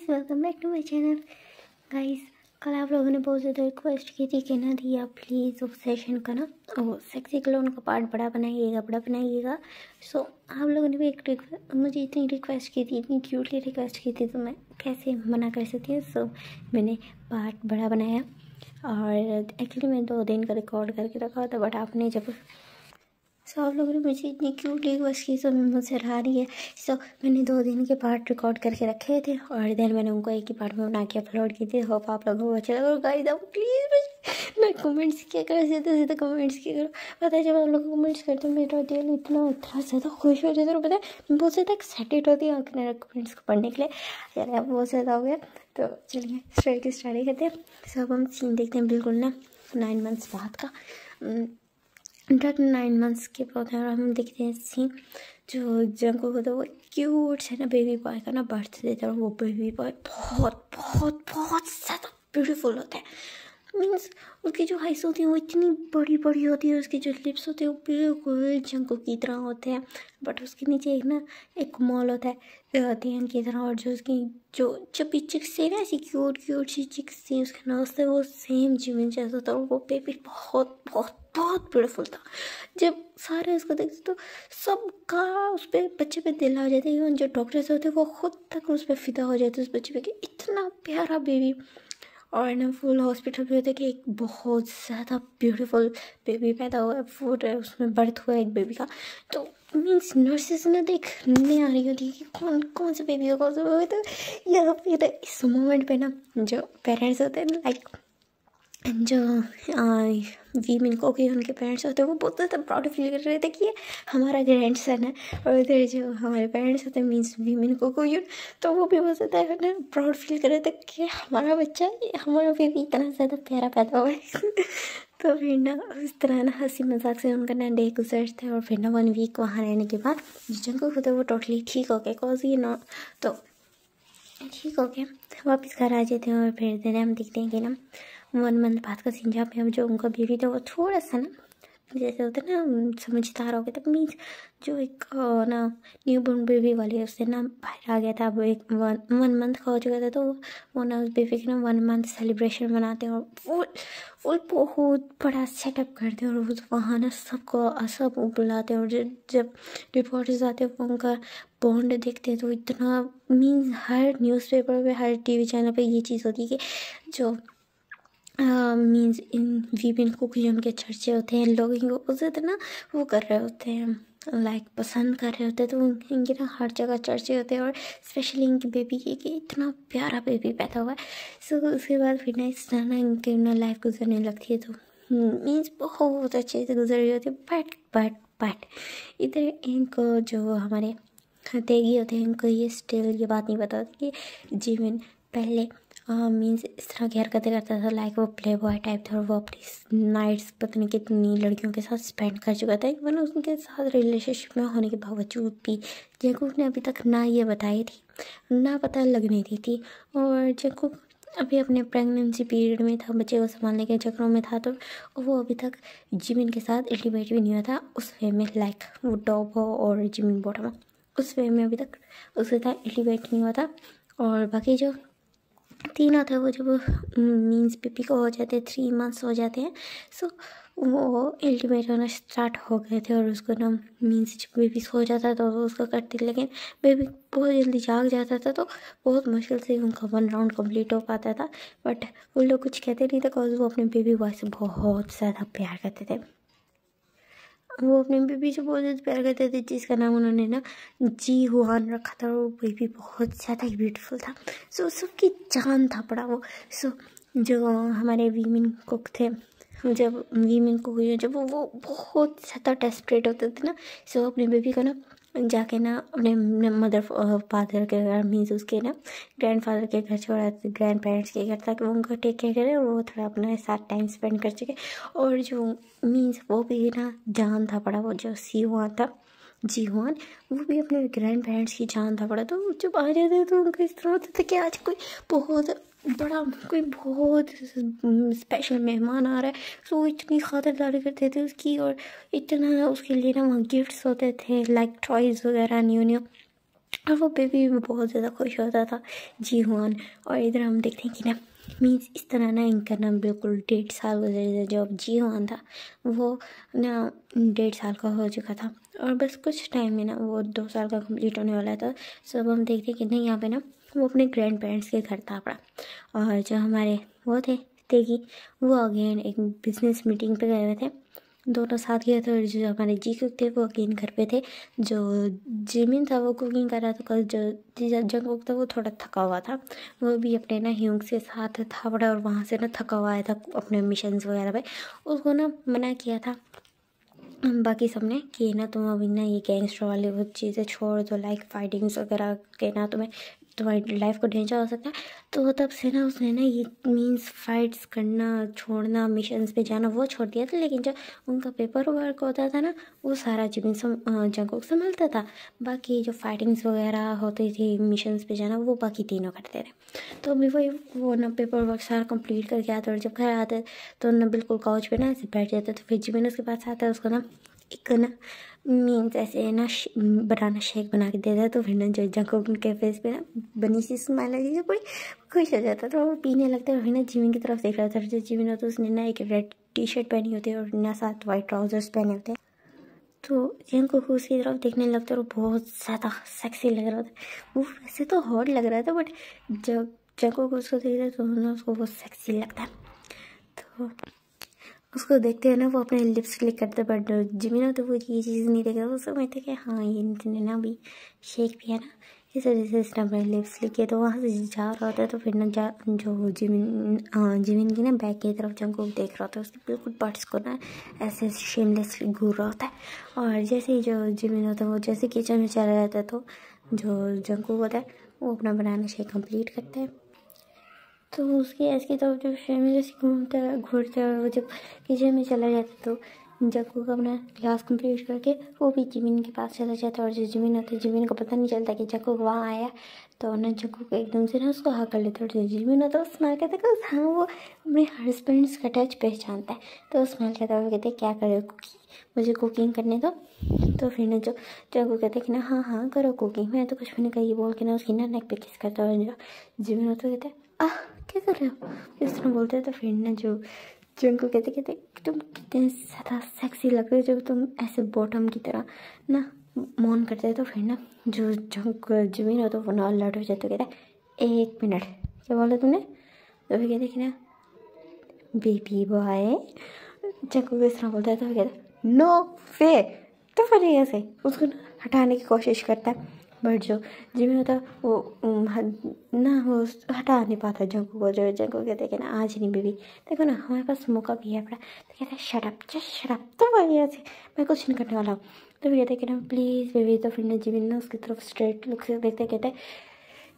Guys, welcome back to my channel. Guys, कल आप लोगों ने बहुत ज़्यादा रिक्वेस्ट की थी कि ना दी आप प्लीज़ ऑब्सेशन का ना वो सेक्सी क्लोन का पार्ट बड़ा बनाइएगा। सो आप लोगों ने भी मुझे इतनी रिक्वेस्ट की थी, इतनी क्यूटली रिक्वेस्ट की थी, तो मैं कैसे मना कर सकती हूँ। सो मैंने पार्ट बड़ा बनाया और एक्चुअली मैं 2 दिन का रिकॉर्ड करके रखा था, बट आपने जब आप लोगों ने मुझे इतनी क्यूट रिक्वेस्ट की, सो मैं मुझसे रहा रही है। सो मैंने 2 दिन के पार्ट रिकॉर्ड करके रखे थे और देन मैंने उनको एक ही पार्ट में बना के अपलोड की थी। होप आप लोगों को अच्छा लगा। और गाइस, आप प्लीज़ मैं कमेंट्स क्या करो, सीधे कमेंट्स क्या करो। पता है, जब आप लोग कमेंट्स करते हो मेरा दिल इतना ज़्यादा खुश हो जाता है। पता है, बहुत ज़्यादा एक्साइटेड होती है कमेंट्स को पढ़ने के लिए। चलिए, अब बहुत ज़्यादा हो गया, तो चलिए स्टार्ट करते हैं। सो अब हम सीन देखते हैं, बिल्कुल ना 9 मंथ्स बाद का। 9 मंथ्स के बाद हम देखते हैं सीन जो जंगल होता है, वो क्यूट से ना बेबी बॉय का ना बर्थ देता है। और वो बेबी बॉय बहुत बहुत बहुत ज़्यादा ब्यूटीफुल होता है। मीन्स उसकी जो आइज़ होती है वो इतनी बड़ी बड़ी होती है, उसके जो लिप्स होते हैं वो बिल्कुल जंगल की तरह होते हैं, बट उसके नीचे एक मॉल होता है ध्यान की तरह। और जो उसकी जो चपी चिक्स थी ना, ऐसी क्यूट सी चिक्स थी, उसके नोज थे वो सेम जिमिन जैसा था। और वो बेबी बहुत बहुत बहुत ब्यूटीफुल था। जब सारे उसको देखते तो सबका उस पर बच्चे पे दिल आ जाते हैं। जो डॉक्टर्स होते हैं वो खुद तक उस पर फिदा हो जाते हैं, उस बच्चे पे कि इतना प्यारा बेबी। और ना फुल हॉस्पिटल भी होता है कि एक बहुत ज़्यादा ब्यूटीफुल बेबी पैदा हुआ है, फूड है उसमें बर्थ हुआ है एक बेबी का। तो मीन्स नर्सेस ना देखने आ रही होती है कि कौन कौन सा बेबी होगा, तो या फिर इस मोमेंट पे ना जो पेरेंट्स होते हैं लाइक जो वीमेन को कि उनके पेरेंट्स होते हैं, वो बहुत ज़्यादा प्राउड फील कर रहे थे कि ये हमारा ग्रैंड सन है। और इधर जो हमारे पेरेंट्स होते हैं मीन्स वीमेन को तो वो भी बहुत ज़्यादा ना प्राउड फील कर रहे थे कि हमारा बच्चा, हमारा बेबी इतना ज़्यादा प्यारा पैदा हुआ है। तो फिर ना उस तरह ना हंसी मजाक से उनका ना डे गुजरते हैं। और फिर ना 1 वीक वहाँ रहने के बाद जो जंगल होता है वो टोटली ठीक हो गया, कॉज ये ना तो ठीक हो गया, वापस घर आ जाते हैं। और फिर दिन हम देखते हैं कि ना 1 मंथ बाद का सीन, जहाँ पे हम जो उनका बेबी था वो थोड़ा सा ना जैसे होता है ना समझदार हो गया था। मीन्स जो एक ना न्यू बॉर्न बेबी वाली है उससे ना बाहर आ गया था। अब एक 1 मंथ का हो चुका था, तो वो ना उस बेबी के ना 1 मंथ सेलिब्रेशन मनाते हैं। और वो बहुत बड़ा सेटअप करते हैं। और वो वहाँ ना सब बुलाते हैं। और जब रिपोर्टर्स आते हैं वो उनका बॉन्ड देखते हैं, तो इतना मीन्स हर न्यूज़पेपर पे, हर टीवी चैनल पे ये चीज़ होती है कि जो मीन्स इन वीमेन को कि उनके चर्चे होते हैं, लोग इनको बहुत ज़्यादा ना वो कर रहे होते हैं, लाइक पसंद कर रहे होते हैं। तो इनके ना हर जगह चर्चे होते हैं। और स्पेशली इनकी बेबी की कि इतना प्यारा बेबी पैदा हुआ है। सो उसके बाद फिर ना इस तरह ना इनकी ना लाइफ गुजरने लगती है। तो मीन्स बहुत अच्छे से गुजर रही होती है। बट इधर इनको जो हमारे तेगी होते हैं, इनको ये स्टिल ये बात नहीं पता होती कि जीवन पहले मीन्स इस तरह की हरकतें करता था, लाइक वो प्ले बॉय टाइप था। और वो अपनी नाइट्स पता नहीं कितनी लड़कियों के साथ स्पेंड कर चुका था। इवन उनके साथ रिलेशनशिप में होने के बावजूद भी जैकब ने अभी तक ना ये बताई थी, ना पता लगने दी थी। और जैकब अभी अपने प्रेगनेंसी पीरियड में था, बच्चे को संभालने के चक्रों में था। तो वो अभी तक जिमिन के साथ इंटीमेट भी नहीं हुआ था उस वे में, लाइक वो टॉप हो और जिमिन बॉटम हो, उस वे में अभी तक उसके साथ इंटीमेट नहीं हुआ था। और बाकी जो तीनों थे वो जब मीन्स बेबी को हो जाते 3 मंथ्स हो जाते हैं, सो वो अल्टीमेट होना स्टार्ट हो गए थे। और उसको ना मीन्स जब बेबी सो जाता था तो उसको करती, लेकिन बेबी बहुत जल्दी जाग जाता था, तो बहुत मुश्किल से उनका 1 राउंड कंप्लीट हो पाता था। बट वो लोग कुछ कहते नहीं थे, बिकॉज वो अपने बेबी बॉय से बहुत ज़्यादा प्यार करते थे। वो अपने बेबी से बहुत ज़्यादा प्यार करते थे, जिसका नाम उन्होंने ना जी हुआन रखा था। और वो बेबी बहुत ज़्यादा ही ब्यूटीफुल था। सो सबकी जान था पड़ा वो। सो जो हमारे वीमेन कुक थे, जब वीमेन कुक जब वो बहुत ज़्यादा डेस्परेट होते थे ना, सो अपने बेबी को ना जाके ना अपने मदर फादर के घर मीन्स उसके ना ग्रैंड फादर के घर छोड़ा, ग्रैंड पेरेंट्स के घर, ताकि वो उनका टेक केयर करें और वो थोड़ा अपने साथ टाइम स्पेंड कर सके। और जो मीन्स वो भी ना जान था पड़ा, वो जो जी हुआन वो भी अपने ग्रैंड पेरेंट्स की जान था पड़ा। तो जब आ जाते तो उनका इस तरह होता था कि आज कोई बहुत स्पेशल मेहमान आ रहा है। सो वो इतनी खातिरदारी करते थे उसकी, और इतना उसके लिए ना वहाँ गिफ्ट्स होते थे, लाइक टॉयज़ वगैरह न्यू और वो बेबी भी बहुत ज़्यादा खुश होता था, जी हुआन। और इधर हम देखते हैं कि ना मीन्स इस तरह ना इनका नाम बिल्कुल 1.5 साल गुजर जो अब जी हुआन था वो ना 1.5 साल का हो चुका था, और बस कुछ टाइम में ना वो 2 साल का कंप्लीट होने वाला था। सब हम देखते हैं कि नहीं यहाँ पे ना वो अपने ग्रैंड पेरेंट्स के घर था अपना, और जो हमारे वो थे तेगी वो अगेन एक बिजनेस मीटिंग पे गए हुए थे, दोनों साथ गए थे। और जो हमारे जी कुक थे वो अगेन घर पे थे, जो जिमिन था वो कुकिंग कर रहा था। कल जो जंगकुक था वो थोड़ा थका हुआ था, वो भी अपने ना ह्यूंग के साथ था बड़ा, और वहाँ से ना थका हुआ आया था अपने मिशंस वगैरह पे। उसको ना मना किया था बाकी सबने कि ना तुम अभी ना ये गैंगस्टर वाले वो चीज़ें छोड़ दो, लाइक फाइटिंग्स वगैरह के ना तुम्हारी लाइफ को डेंजर हो सकता है। तो तब से ना उसने ना ये मीन्स फाइट्स करना छोड़ना, मिशंस पे जाना वो छोड़ दिया था। लेकिन जब उनका पेपर वर्क होता था ना वो सारा जिमिन जंगकुक संभालता था, बाकी जो फाइटिंग्स वगैरह होती थी मिशंस पे जाना वो बाकी तीनों करते थे। तो अभी वो ना पेपर वर्क सारा कंप्लीट करके आते, और जब घर आते तो ना बिल्कुल काउच पे ना ऐसे बैठ जाते। तो फिर जिमिन उसके पास आता है, उसको ना एक ना मीन्स ऐसे ना बनाना शेक बना के देता है। तो फिर ना जो जंगकुक उनके फेस पे ना बनी सी स्माइल लगी, जो कोई खुश हो जाता। तो वो पीने लगता है, और फिर ना जिमिन की तरफ देख रहा था। जो जिमिन होता है उसने ना एक रेड टी-शर्ट पहनी होती है और ना साथ वाइट ट्राउजर्स पहने होते हैं। तो जंगकुक उसकी तरफ देखने लगता है और बहुत ज़्यादा सेक्सी लग रहा था। वो वैसे तो हॉट लग रहा था, बट जब जंगकुक उसको देख रहा है तो ना उसको बहुत सेक्सी लगता है। तो उसको देखते हैं ना वो अपने लिप्स क्लिक करते, बट जिमिन तो वो ये चीज़ नहीं देखा। वो समझते कि हाँ ये इन्होंने ना अभी शेक पिया ना, इस वजह से इसने अपने लिप्स क्लिक किया। तो वहाँ से जा रहा होता है, तो फिर ना जो जिमिन की ना बैक की तरफ जंगकुक देख रहा होता है, उसके बिल्कुल बट्स को ना ऐसे शेमलेसली घूर रहा होता है। और जैसे ही जो जिमिन होता है वो जैसे किचन में चला जाता है, तो जो जंगकुक होता है वो अपना बनाना शेक कंप्लीट करता है। तो उसकी ऐसी तरफ जो फैमिली से घूमता है घूरता है, और वो जब किचन में चला जाता है तो जंगकुक अपना क्लास कंप्लीट करके वो भी जिमिन के पास चला जाता है। और जो जिमिन होता है जिमिन को पता नहीं चलता कि जंगकुक वहाँ आया। तो ना जंगकुक एकदम से ना उसको हाँ कर लेता है, और जो जिमिन होता है वो स्माइल करता है कि हाँ वो अपने हस्बैंड्स का टच पहचानता है। तो वो स्माइल करता है, वो कहते हैं क्या करे कुकिंग, मुझे कुकिंग करने दो। तो फिर ना जो जंगकुक कहते हैं कि ना हाँ हाँ करो कुकिंग, मैं तो कुछ भी नहीं कही, ये बोल के ना उसकी ना नेक पे किस करता है। जो जिमिन होता है कहते हैं क्या कर रहे हो, इस तरह बोलते हैं। तो फिर ना जो जंगकुक कहते कहते तुम कितने ज़्यादा सेक्सी लग रहे हो जब तुम ऐसे बॉटम की तरह ना मौन करते हैं। तो फिर ना जो जिमिन हो तो वो ना अलर्ट हो जाते, कहता है 1 मिनट क्या बोला तूने। तो फिर कहते कि ना बेबी बॉय, जंगकुक इस तरह बोलता है। तो फिर कहता है नो वे। तो फिर ऐसे उसको ना हटाने की कोशिश करता है, बट जो जिमिन होता है वो ना वो हटा नहीं पाता जंगकुक को। जो जंगकुक कहते हैं कि ना आज नहीं बेबी, देखो ना हमारे पास मौका भी है अपना। तो कहते हैं shut up just shut up. तो वही ऐसे मैं कुछ नहीं करने वाला हूँ। तो फिर कहते हैं कि ना प्लीज़ बेबी। तो फिर ना जिमिन ना उसकी तरफ स्ट्रेट लुक से देखते कहते हैं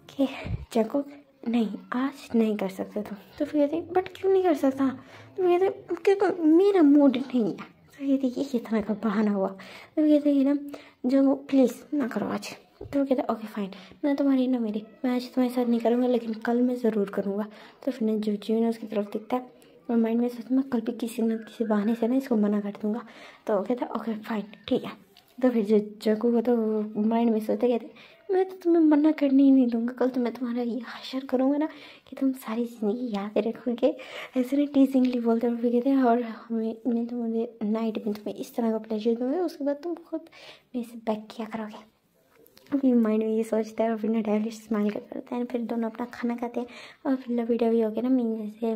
कि जंगकुक नहीं आज नहीं कर सकते तुम। तो फिर कहते बट क्यों नहीं कर सकता। तो कहते क्योंकि मेरा मूड नहीं है। तो कहते ये कितना का बहाना हुआ। तो कहते हैं कि ना जो प्लीज़ ना करो आज। तो वो कहता है ओके फाइन, मैं तुम्हारी ना मेरी, मैं आज तुम्हारे साथ नहीं करूँगा लेकिन कल मैं ज़रूर करूँगा। तो फिर ना जो जिमिन उसकी तरफ दिखता है और माइंड में सोचता मैं कल भी किसी न किसी बहाने से ना इसको मना कर दूँगा। तो वो कहता है ओके फाइन ठीक है। तो फिर जो जंगकुक होता है वो माइंड में सोचते कहते मैं तो तुम्हें मना करने ही नहीं दूँगा, कल तो मैं तुम्हारा ये हाशर करूँगा ना कि तुम सारी ज़िंदगी याद रखोगे। ऐसे ना टीजिंगली बोलते हुए कहते हैं और मैं तो मुझे नाइट में तुम्हें इस तरह का प्लेजर दूँगा, उसके बाद तुम खुद मेरे से बैक किया करोगे। अभी माइंड में ये सोचता है और फिर ना डेविलिश स्माइल करता है। फिर दोनों अपना खाना खाते हैं और फिर लवी डवी हो गया ना मीन जैसे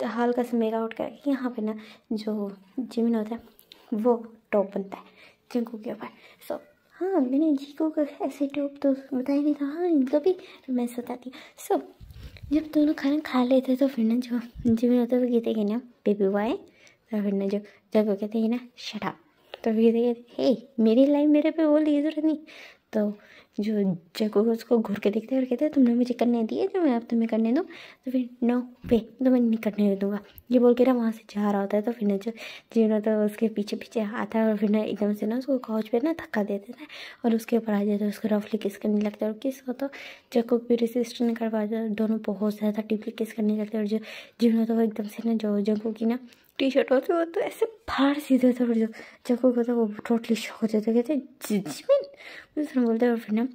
हल्का सा मेकआउट करके यहाँ पे ना जो जिमिन होता है वो टॉप बनता है जंगकुक के ऊपर। सो हाँ मैंने जीको का ऐसे टॉप तो बताया नहीं था, हाँ इनको भी मैं बताती हूँ। सो जब दोनों खाना खा लेते तो फिर ना जो जिमिन होता है वो कहते हैं ना बेबी बॉय। तो फिर ना जो जंगकुक कहते हैं ना शट अप। तो फिर कहते हे मेरी लाइन मेरे पे बोलने की जरूरत नहीं। तो जो जंगकुक उसको घूर के देखते हैं और कहते हैं तुमने मुझे करने दिए जो मैं अब तुम्हें करने दूँ। तो फिर नो वे तो मैं नहीं करने दूँगा ये बोल के ना वहाँ से जा रहा होता है। तो फिर ना जो जीवन होता है उसके पीछे पीछे आता है और फिर ना एकदम से ना उसको काउच पे ना धक्का दे देता है और उसके ऊपर आ जाता है, उसको रफली किस करने लगता है। और किस होता है जंगकुक भी रेसिस्ट नहीं कर पाता, दोनों बहुत ज़्यादा डीपली किस करने लगते हैं। और जो जीवन होता है वो एकदम से ना जो जंगकुक की ना टी शर्ट होती वो तो ऐसे फाड़ सीधे थे। और जो जंकुक को था वो टोटली शॉक हो जाते, कहते जिमिन दूसरा बोलते। और फिर ना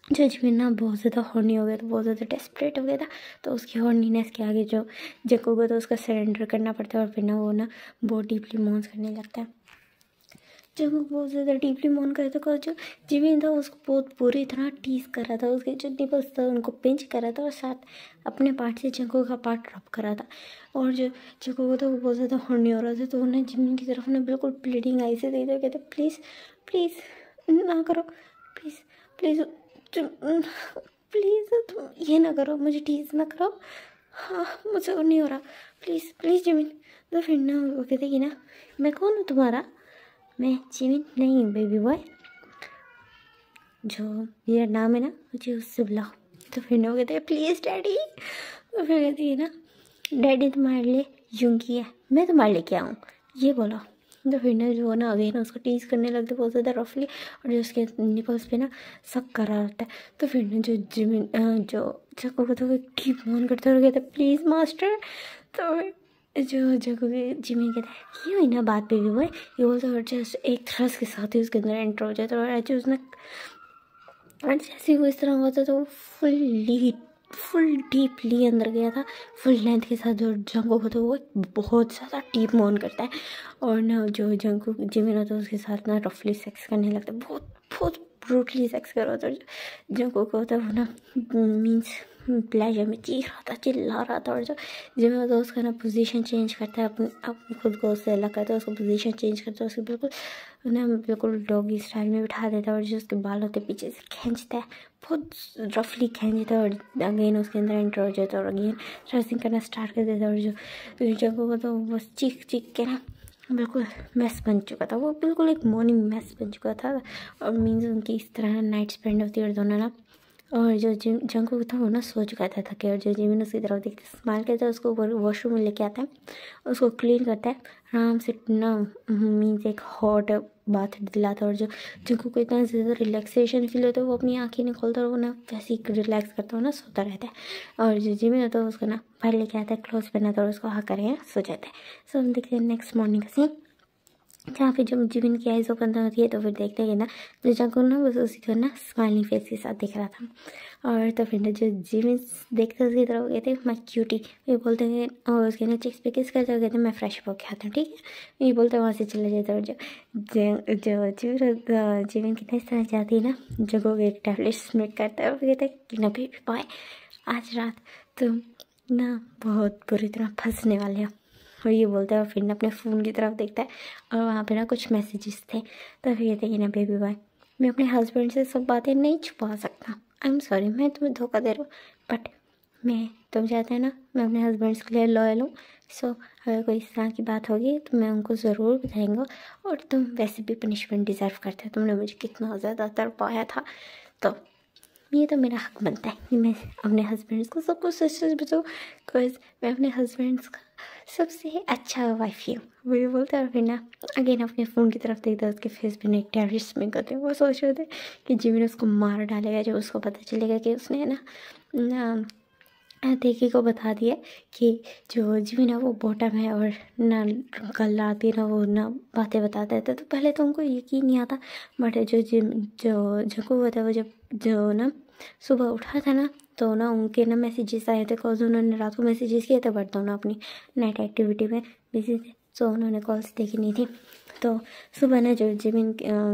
जो जिमिन ना बहुत ज़्यादा हॉर्नी हो गया था, बहुत ज़्यादा डेस्परेट हो गया था। तो उसकी हॉर्नीनेस के आगे जो जंकुक को तो उसका सरेंडर करना पड़ता है। और फिर ना वो ना बहुत डीपली मोन्स करने लगता है। जंकुक बहुत ज़्यादा डीपली मोन कर रहा था। जो जिमिन था उसको बहुत बुरी तरह टीज कर रहा था, उसके जो निपल्स था उनको पिंच कर रहा था और साथ अपने पार्ट से जंकुक का पार्ट रब कर रहा था। और जो जंकुक था वो बहुत ज़्यादा हॉर्नी हो रहा था। तो उन्हें जिमिन की तरफ उन्हें बिल्कुल प्लीडिंग आई से देखते कहते प्लीज़ प्लीज़ ना करो, प्लीज़ प्लीज़ प्लीज़ तुम ये ना करो, मुझे टीज ना करो, हाँ मुझसे और नहीं हो रहा, प्लीज़ प्लीज़ जिमिन। तो फिर ना वो कहते कि ना मैं कौन हूँ तुम्हारा, मैं जिमिन नहीं बेबी बॉय, जो मेरा नाम है ना मुझे उससे बुलाओ। तो फिर ना वो कहते हैं प्लीज़ डैडी। तो फिर कहती है ना डैडी तुम्हारे लिए यूंगी है, मैं तुम्हारे लिए क्या हूँ ये बोलो। तो फिर ना जो ना अगेन उसको टीज करने लगते बहुत ज़्यादा रफली। और जो उसके निपल्स पे ना सक कर रहा होता है। तो फिर ना जो जिमिन जो जंकुक को तो ठीक मोन करते हुए कहते प्लीज़ मास्टर। तो जो जंकुक जिमिन कहता है ये हुई ना बात बेबी बॉय, ये बोलता है। और जस्ट एक थ्रस के साथ ही उसके अंदर एंटर हो जाता है। और ऐसे उसने जैसे वो इस तरह होता तो वो फुल डीपली अंदर गया था, फुल लेंथ के साथ। जो जंकुक होता है वो बहुत ज़्यादा डीप मोन करता है। और ना जो जंकुक जिमिन होता है उसके साथ ना रफली सेक्स करने लगता है, बहुत बहुत ब्रूटली सेक्स कर रहा था। जंकुक होता है वो ना मीन्स प्लेजर में चीख रहा था, चिल्ला रहा था। और जो जिमिन होता है उसका ना पोजीशन चेंज करता है, अपने खुद को उससे अलग करता है, उसको पोजीशन चेंज करता है, उसको बिल्कुल डॉगी स्टाइल में बिठा देता है। और जो उसके बाल होते पीछे से खींचता है, बहुत रफली खींचता है। और अगेन उसके अंदर एंटर हो जाता है और अगेन ड्रेसिंग करना स्टार्ट कर देता है। और जो जंकुक को तो बस चीख के ना बिल्कुल मैस बन चुका था, वो बिल्कुल एक मॉर्निंग मैस बन चुका था। और मीन्स उनकी इस तरह नाइट स्पेंड होती है और दोनों ना। और जो जंकुक था वो ना सो चुका था थके। और जो जिमिन उसकी तरफ देखते स्माइल करता है, उसको वॉशरूम में लेके आता है, उसको क्लीन करता है आराम से ना, मीन्स एक हॉट बाथ दिलाता है। और जो जंकुक को इतना ज़्यादा रिलैक्सेशन फील होता है वो अपनी आँखें नहीं खोलता और वो ना वैसे ही रिलैक्स करता है ना सोता रहता है। और जो जिमिन होता है उसको ना बाहर लेके आता है, क्लोज पहनाता है और उसको हाँ करें सो जाता है। सो हम देखते हैं नेक्स्ट मॉर्निंग का सीन, जहाँ पे जब जिमिन की आइज़ ओपन होती है। तो फिर देखते हैं ना जो जंकुक ना बस उसी को ना स्माइलिंग फेस के साथ दिख रहा था। और तो फिर ना जो जिमिन देखते उसकी तरफ कहते मैं क्यूटी, ये बोलते हैं। और उसके ना चिक्स पे किस करते हुए कहते मैं फ्रेश होके आता हूँ, ठीक है ये बोलते वहाँ से चले जाते। और जो जिमिन कितना इस तरह चाहती है ना जंकुक एक टैबलेट स्मेक करता है और कहते हैं कि ना बेबी बॉय आज रात तुम ना बहुत बुरी तरह फंसने वाले हो। और ये बोलता है और फिर ना अपने फ़ोन की तरफ देखता है और वहाँ पे ना कुछ मैसेजेस थे। तो फिर कहते हैं ना बेबी बॉय मैं अपने हस्बैंड से सब बातें नहीं छुपा सकता, आई एम सॉरी मैं तुम्हें धोखा दे रहा हूँ, बट मैं तुम चाहते हैं ना मैं अपने हस्बैंड्स के लिए लॉयल हूँ। सो अगर कोई इस तरह की बात होगी तो मैं उनको ज़रूर बताएंगा। और तुम वैसे भी पनिशमेंट डिज़र्व करते हो, तुमने मुझे कितना ज़्यादा तड़पाया था, तो ये तो मेरा हक बनता है कि मैं अपने हस्बैंड्स को सब कुछ सच सच बताऊँ, बिकॉज मैं अपने हस्बैंड्स का सबसे अच्छा वाइफ ही हूँ। वो ये बोलता है। और फिर ना अगेन अपने फ़ोन की तरफ देखता है, उसके फेस पे एक टेररिस्ट में करते हैं। वो सोच रहे थे कि जिमिन उसको मार डालेगा जब उसको पता चलेगा कि उसने ना देखी को बता दिया कि जो जिमिन है वो बॉटम है। और ना कल रात ही ना वो ना बातें बताता है। तो पहले तो उनको यकीन नहीं आता, बट जो जंकुक होता है वो जब जो ना सुबह उठा था ना तो ना उनके ना मैसेजेस आए थे, कॉल्स उन्होंने रात को मैसेजेस किए थे बट दोनों अपनी नाइट एक्टिविटी में बिजी थे, सो उन्होंने कॉल्स देखी नहीं थी। तो सुबह ना जो जिमिन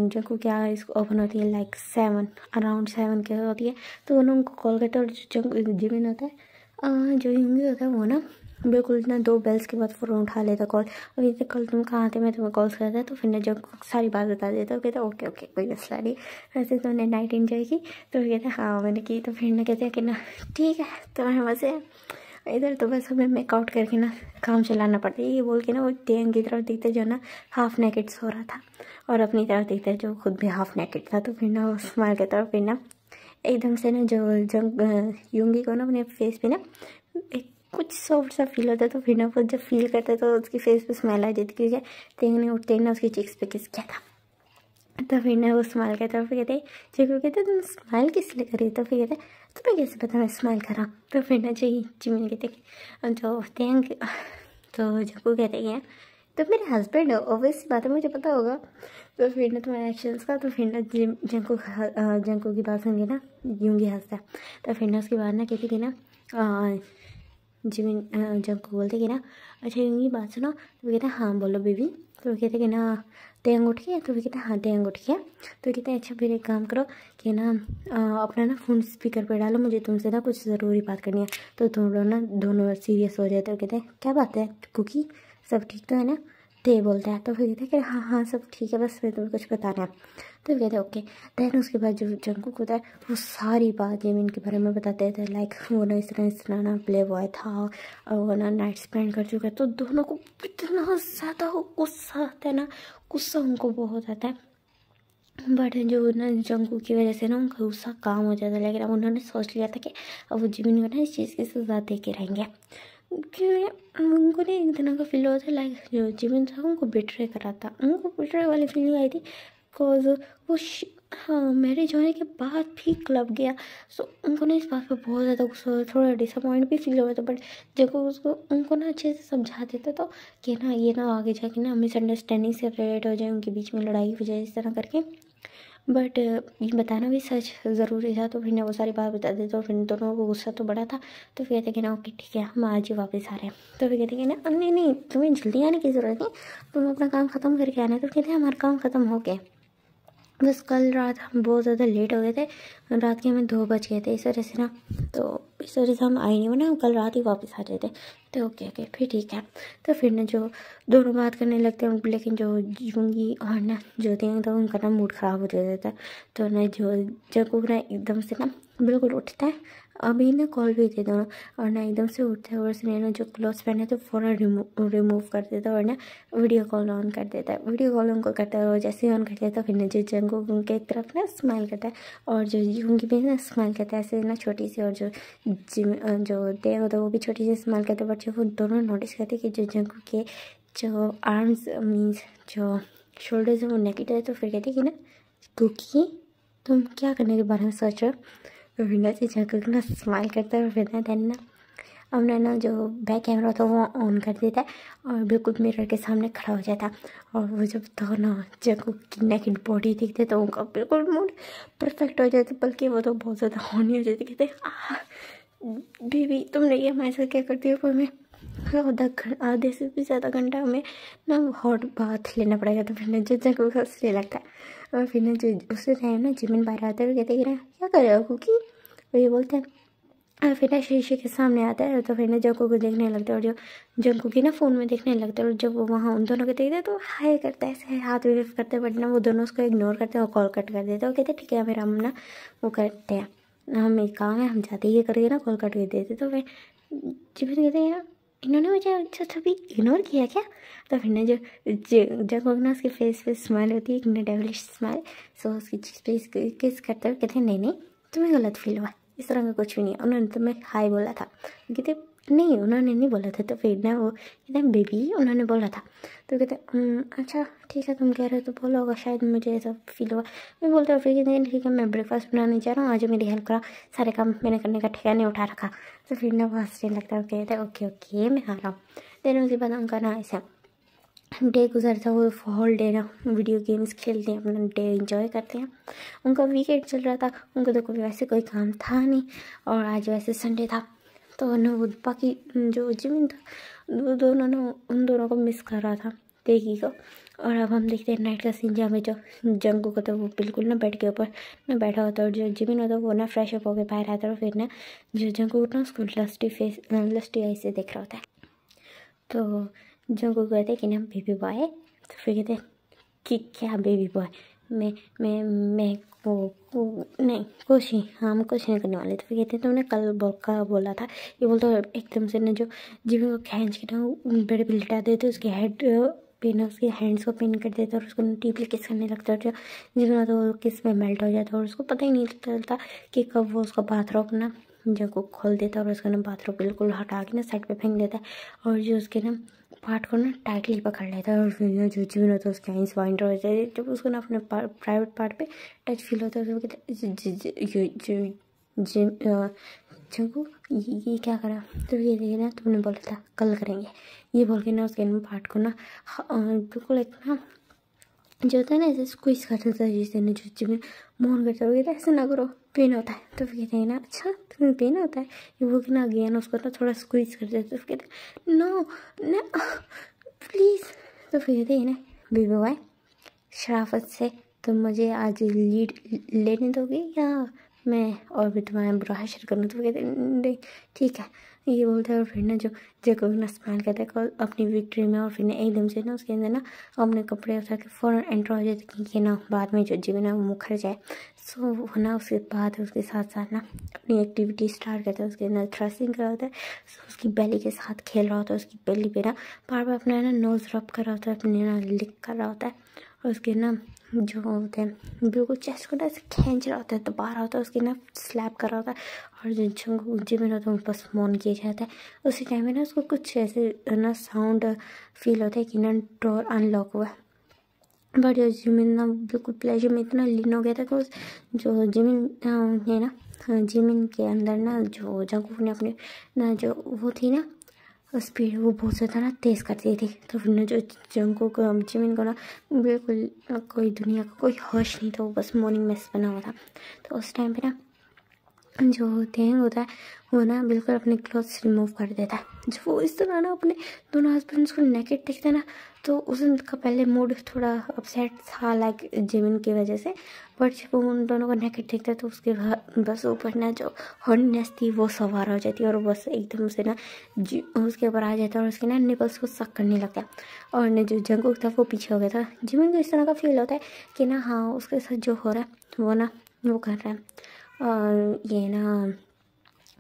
जंकुक की आइज़ ओपन होती है लाइक 7 अराउंड 7 के होती है, तो उन्होंने उनको कॉल करते हैं। और जो जिमिन होता है जो यूंगी होता है वो ना बिल्कुल ना 2 बेल्स के बाद फ़ौरन उठा लेता कॉल। और ये कल तुम कहाँ थे मैं तुम्हें कॉल्स करता है। तो फिर ना जब सारी बात बता देता कहता ओके ओके कोई मसला नहीं, ऐसे तो उन्हें नाइट एंजॉय की। तो कहते हाँ मैंने की। तो फिर ना कहते हैं कि ना ठीक है तुम्हारे मज़े है, इधर तो बस हमें मेकआउट करके ना काम चलाना पड़ता है। ये बोल के ना वो टेंग की तरफ देखते जो ना हाफ नेकेड सो रहा था और अपनी तरफ देखते जो खुद भी हाफ नेकेड था। तो फिर ना वो स्माइल करता और फिर ना एकदम से ना जो यूंगी को ना अपने फेस पे ना एक कुछ सॉफ्ट सा फील होता है। तो फिर ना वो जब फील करता है तो उसकी फेस पे स्माइल आ जाती है, क्योंकि तेंग ने उठते ही ना उसकी चिक्स पे किस किया था। तो फिर ना वो स्माइल करता है। फिर कहते जो कहते तुम स्माइल किस लिए करी। तो फिर कहते तुम्हें कैसे पता मैं स्माइल करा। तो फिर ना जिमिन कहते जो तेंग तो जंकू कहते हैं तो मेरे हस्बैंड है, ऑब्वियस बात है, मुझे पता होगा। तो फिर ना तुम्हारे एक्शंस का, तो फिर ना जंकू की बात सुन के ना यूंगी हंसता है। तो फिर ना उसके बाद ना कहती कि ना जिमिन जंकू बोलते कि ना अच्छा यूंगी बात सुनो। तो वो कहते हैं हाँ बोलो बेबी। तो वो कहते कि ना तेंग उठ गया। तो वो कहते हैं हाँ तेंग उठ गया। तो कहते हैं अच्छा फिर एक काम करो कि ना अपना ना फ़ोन स्पीकर पर डालो, मुझे तुमसे ना कुछ ज़रूरी बात करनी है। तो तुम लोग ना दोनों सीरियस हो जाते हो। कहते हैं क्या बात है कुकी, सब ठीक तो है ना? तो ये बोलता है। तो फिर कहते हैं कि हाँ हाँ सब ठीक है, बस मैं तुम्हें कुछ बताना है। तो कहते हैं ओके। दैन उसके बाद जो जंकुक होता है वो सारी बात जिमिन के बारे में बताते थे। लाइक वो ना इस तरह ना प्ले बॉय था और वो ना नाइट स्पेंड कर चुका है। तो दोनों को इतना ज़्यादा गुस्सा आता है ना, गुस्सा उनको बहुत आता है। बट जो ना जंकू की वजह से ना उनका गुस्सा काम हो जाता है। लेकिन अब उन्होंने सोच लिया था कि अब वो जिमिन को ना इस चीज़ की सजा दे के रहेंगे, क्योंकि उनको ना एक तरह का फील होता है लाइक जो जिमिन था उनको बिट्रे करा था, उनको बिट्रे वाली फीलिंग आई थी। बिकॉज वो हाँ मैरिज होने के बाद भी क्लब गया। सो उनको ना इस बात पर बहुत ज़्यादा गुस्सा हुआ, थोड़ा डिसअपॉइंट भी फील हुआ था। बट जब वो उसको उनको ना अच्छे से समझा देता तो कि ना ये ना आगे जाके ना मिसअंडरस्टैंडिंग से क्रिएट हो जाए, उनके बीच में लड़ाई हो जाए इस तरह करके। बट ये बताना भी सच ज़रूरी था। तो फिर ना वो सारी बात बता देते। तो फिर दोनों को गुस्सा तो बड़ा था। तो फिर कहते कि ना ओके ठीक है हम आज ही वापस आ रहे हैं। तो फिर कहते कि ना नहीं नहीं तुम्हें जल्दी आने की ज़रूरत नहीं, तुम अपना काम ख़त्म करके आना है। तो कहते हैं हमारा काम ख़त्म हो गया, बस कल रात हम बहुत ज़्यादा लेट हो गए थे, रात के हमें 2 बज गए थे इस वजह से ना, तो इस वजह से हम आए नहीं, वरना हम कल रात ही वापस आ जाते। तो ओके ओके फिर ठीक है। तो फिर ना जो दोनों बात करने लगते हैं, लेकिन जो जूंगी और ना जो थे तो उनका ना मूड ख़राब हो जाता है। तो ना जो जब ना एकदम से ना बिल्कुल उठता है, अभी ना कॉल भी थे दोनों, और ना एकदम से उठते हैं और उसने ना जो क्लोथ्स पहने तो फ़ौरन रिमूव कर देता है और ना वीडियो कॉल ऑन कर देता है। वीडियो कॉल उनको करता है और जैसे ही ऑन करता है तो फिर ना जो जंगकुक उनके तरफ ना स्माइल करता है और जो जूंगी भी ना स्माइल करता है ऐसे ना छोटी सी, और जो जो तेंग होता है वो भी छोटी सी स्माइल करता है। बट जो वो दोनों नोटिस करते हैं कि जो जंगकुक के जो आर्म्स मीन्स जो शोल्डर्स है वो नेकेड है। तो फिर कहते हैं कि ना कुकी तुम क्या करने के बारे में सोच रहे हो? तो फिर ना जंगकुक ना स्माइल करता है और फिर ना देन ना हमने ना जो बैक कैमरा था वो ऑन कर देता है और बिल्कुल मिरर के सामने खड़ा हो जाता है। और वो जब दोनों जंगकुक की नेकेड बॉडी देखते तो उनका बिल्कुल मूड परफेक्ट हो जाता, बल्कि वो तो बहुत ज़्यादा हॉर्नी हो जाती। कहते बेबी तुमने ये हमारे साथ क्या करती हो? हमें आधे से भी ज़्यादा घंटा हमें ना हॉट बाथ लेना पड़ेगा। तो फिर ना जो जंगकुक हंसने लगता है और फिर ना जो उससे टाइम ना जिमिन बाहर आता है और कहते हैं क्या कर रहे हो कुकी? वो ये बोलते हैं और फिर ना शीशे के सामने आता है। तो फिर ना जंगकुक को देखने लगता है और जो जंगकुक की ना फ़ोन में देखने लगता है। और जब वो वहाँ उन दोनों को देखते हैं तो हाय करता है, ऐसे हाथ वेव करते हैं। बट ना वो दोनों उसको इग्नोर करते हैं और कॉल कट कर देते हैं। वो कहते हैं ठीक है फिर हम ना वो करते हैं, हम एक काम है हम जाते ही ये करके ना कॉल कट कर देते। तो फिर जिमिन कहते हैं इन्होंने मुझे अच्छा तभी इग्नोर किया क्या? तो फिर ना जो जंगकुक ना उसके फेस पे स्माइल होती है, एक डेविलिश स्माइल। सो उसकी चीज़ पे किस करते हुए कहते हैं नहीं नहीं तुम्हें गलत फील हुआ, इस तरह का कुछ भी नहीं है, उन्होंने तो मैं हाय बोला था। कहते नहीं उन्होंने नहीं बोला था। तो फिर ना वो कहते हैं बेबी उन्होंने बोला था। तो कहते अच्छा ठीक है तुम कह रहे हो तो बोला होगा, शायद मुझे ऐसा फील हुआ। मैं बोलता हूँ फिर कहते हैं ठीक है मैं ब्रेकफास्ट बनाने जा रहा हूँ, आज मेरी हेल्प करा, सारे काम मैंने करने का ठेका नहीं उठा रखा। तो फिर ना वो हंसने लगता है, कहते हैं ओके ओके मैं आ रहा हूँ। देन उसके बाद उनका ना ऐसा डे गुजरता है, वो होल डे ना वीडियो गेम्स खेलते हैं, अपना डे एंजॉय करते हैं। उनका वीकेंड चल रहा था, उनको तो कोई वैसे कोई काम था नहीं और आज वैसे संडे था। तो ना वो बाकी जो जिमिन था वो दोनों ना उन दोनों को मिस कर रहा था तेगी को। और अब हम देखते हैं नाइट का सीन जहाँ में जो जंगकुक होता है वो बिल्कुल ना बेड के ऊपर ना बैठा होता है और जो जिमिन होता है वो ना फ्रेश अप होकर बाहर आता है। और फिर ना जो जंगकुक ना उसको लस्टी आई से देख रहा होता है। तो जंगकुक कहते हैं कि ना बेबी बॉय। तो फिर कहते हैं कि क्या बेबी बॉय, मैं वो नहीं कुछ ही हम कुछ नहीं करने वाले। तो फिर कहते हैं तुमने कल का बोला था, ये बोलते हो एकदम से ना जो जिमिन को खींच के ना बेड पे लिटा देते उसके हेड पे ना उसके हैंड्स को पिन कर देता और उसको डीपली किस करने लगता है। जो जिमिन तो किस में मेल्ट हो जाता है और उसको पता ही नहीं चलता कि कब वो उसका बाथरोब ना जंगकुक खोल देता है और उसका ना बाथरूम बिल्कुल हटा के ना साइड पे फेंक देता है और जो उसके ना पार्ट को ना टाइटली पकड़ लेता है। और फिर ना जो जिमिन होता है उसके आइंस वाइंड हो जाते हैं। जब उसको ना अपने प्राइवेट पार्ट पे टच फील होता है तो वो कहते चंकू ये क्या करा, तो ये देखिए ना तुमने बोला था कल करेंगे, ये बोल के ना उसके पार्ट को ना बिल्कुल एक ना जो होता है ना ऐसे स्क्वीज कर देता है, जिससे ना जो जिसमें मोहन करता है, ऐसा ना करो पेन होता है। तो फिर कहते हैं ना अच्छा तुम्हें पेन होता है, ये वो कि ना गया ना उसको ना थोड़ा स्क्वीज कर देते, तो फिर कहते हैं नो ना प्लीज़। तो फिर कहते हैं ना बेबी बॉय शराफत से तुम मुझे आज लीड लेने दोगे या मैं और भी तुम्हारा बुरा हशर करूँ। तो कहते नहीं ठीक है, ये बोलते हैं। और फिर ना जो जैको ना स्माइल करता है अपनी विक्ट्री में, और फिर ना एकदम से ना उसके अंदर ना अपने कपड़े उतार के फ़ौरन एंटर हो जाते क्योंकि ना बाद में जो जीवन है वो मुखर जाए। सो वो ना उसके बाद उसके साथ साथ ना अपनी एक्टिविटी स्टार्ट करता है, उसके अंदर थ्रस्टिंग कर रहा होता है। सो उसकी बेली के साथ खेल रहा होता है, उसकी बेली पे ना बार बार अपना ना नोज रब कर रहा होता है, अपने ना लिक कर रहा होता है, और उसके ना जो होते हैं बिल्कुल चेस्ट को ना ऐसे खींच रहा होता है, दबा रहा होता है, उसके ना स्लैप कर रहा होता है। और जो जंगू जिमिन होता है उन पर स्मॉन किया जाता है। उसी टाइम में ना उसको कुछ ऐसे ना साउंड फील होता है कि ना डोर अनलॉक हुआ है। बट जो जिमिन ना बिल्कुल प्लेजर में इतना लीन हो गया था कि जो जिमिन ने ना जिमिन के अंदर ना जो जंगू ने अपने ना जो वो थी ना स्पीड वो बहुत ज़्यादा ना तेज़ करती थी। तो फिर ना जो जंगू को जिमिन को ना बिल्कुल कोई दुनिया का कोई होश नहीं था, वो बस मॉर्निंग मेस बना हुआ था। तो उस टाइम पे ना जो तेंग होता है वो ना बिल्कुल अपने क्लोथ्स रिमूव कर देता है। जब वो इस तरह ना अपने दोनों हस्बैंड्स को नेकेड देखता है ना, तो उस उनका पहले मूड थोड़ा अपसेट था लाइक जिमिन की वजह से, बट जब वो उन दोनों को नेकेड देखता है तो उसके बस ऊपर ना जो हॉर्नेस थी वो सवार हो जाती है, और बस एकदम से ना उसके ऊपर आ जाता है और उसके ना निपल्स को सक करने लगता है। और ना जो जंगूक था वो पीछे हो गया था। जिमिन को इस तरह का फील होता है कि ना हाँ उसके साथ जो हो रहा है वो ना वो कर रहा है, और ये ना